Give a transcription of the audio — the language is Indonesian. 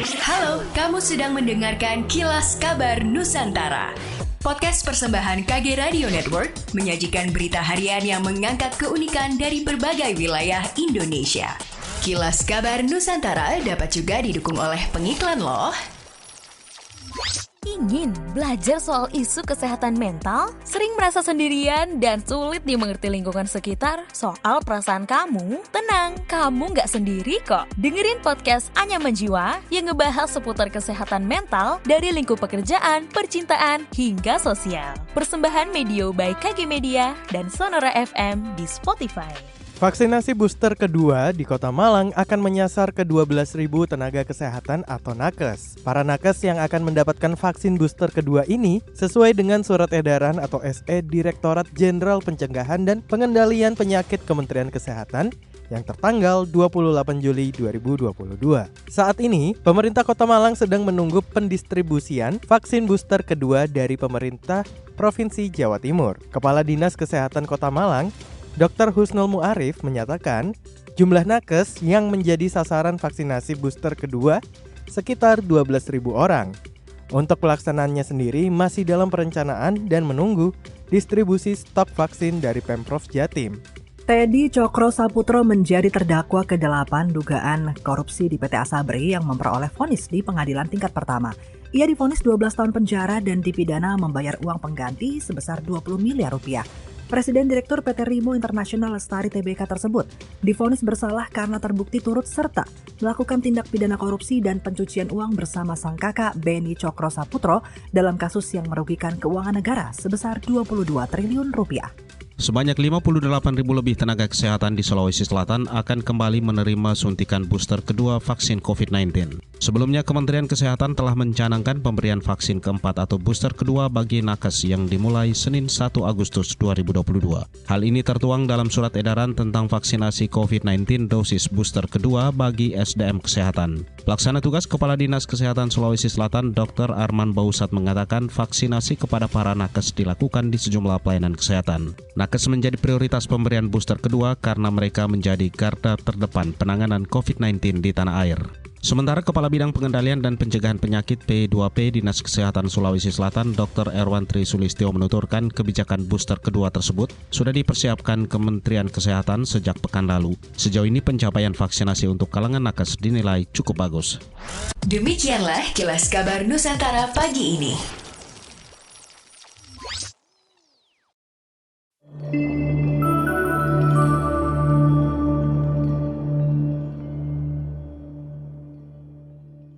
Halo, kamu sedang mendengarkan Kilas Kabar Nusantara. Podcast persembahan KG Radio Network menyajikan berita harian yang mengangkat keunikan dari berbagai wilayah Indonesia. Kilas Kabar Nusantara dapat juga didukung oleh pengiklan loh. Ingin belajar soal isu kesehatan mental? Sering merasa sendirian dan sulit dimengerti lingkungan sekitar soal perasaan kamu? Tenang, kamu nggak sendiri kok. Dengerin podcast Anyaman Jiwa yang ngebahas seputar kesehatan mental dari lingkup pekerjaan, percintaan, hingga sosial. Persembahan Medio by KG Media dan Sonora FM di Spotify. Vaksinasi booster kedua di Kota Malang akan menyasar ke 12.000 tenaga kesehatan atau nakes. Para nakes yang akan mendapatkan vaksin booster kedua ini sesuai dengan surat edaran atau SE Direktorat Jenderal Pencegahan dan Pengendalian Penyakit Kementerian Kesehatan yang tertanggal 28 Juli 2022. Saat ini, pemerintah Kota Malang sedang menunggu pendistribusian vaksin booster kedua dari pemerintah Provinsi Jawa Timur. Kepala Dinas Kesehatan Kota Malang, Dr. Husnul Mu'arif menyatakan jumlah nakes yang menjadi sasaran vaksinasi booster kedua sekitar 12.000 orang. Untuk pelaksanaannya sendiri masih dalam perencanaan dan menunggu distribusi stok vaksin dari Pemprov Jatim. Teddy Cokro Saputro menjadi terdakwa ke-8 dugaan korupsi di PT Asabri yang memperoleh vonis di pengadilan tingkat pertama. Ia divonis 12 tahun penjara dan dipidana membayar uang pengganti sebesar 20 miliar rupiah. Presiden Direktur PT Rimo International Lestari Tbk tersebut divonis bersalah karena terbukti turut serta melakukan tindak pidana korupsi dan pencucian uang bersama sang kakak Beni Cokro Saputro dalam kasus yang merugikan keuangan negara sebesar 22 triliun rupiah. Sebanyak 58.000 lebih tenaga kesehatan di Sulawesi Selatan akan kembali menerima suntikan booster kedua vaksin COVID-19. Sebelumnya, Kementerian Kesehatan telah mencanangkan pemberian vaksin keempat atau booster kedua bagi nakes yang dimulai Senin 1 Agustus 2022. Hal ini tertuang dalam surat edaran tentang vaksinasi COVID-19 dosis booster kedua bagi SDM Kesehatan. Pelaksana tugas Kepala Dinas Kesehatan Sulawesi Selatan Dr. Arman Bausat mengatakan vaksinasi kepada para nakes dilakukan di sejumlah pelayanan kesehatan. Nakes menjadi prioritas pemberian booster kedua karena mereka menjadi garda terdepan penanganan COVID-19 di tanah air. Sementara Kepala Bidang Pengendalian dan Pencegahan Penyakit P2P Dinas Kesehatan Sulawesi Selatan Dr. Erwan Tri Sulistyo menuturkan kebijakan booster kedua tersebut sudah dipersiapkan Kementerian Kesehatan sejak pekan lalu. Sejauh ini pencapaian vaksinasi untuk kalangan nakes dinilai cukup bagus. Demikianlah Kilas Kabar Nusantara pagi ini.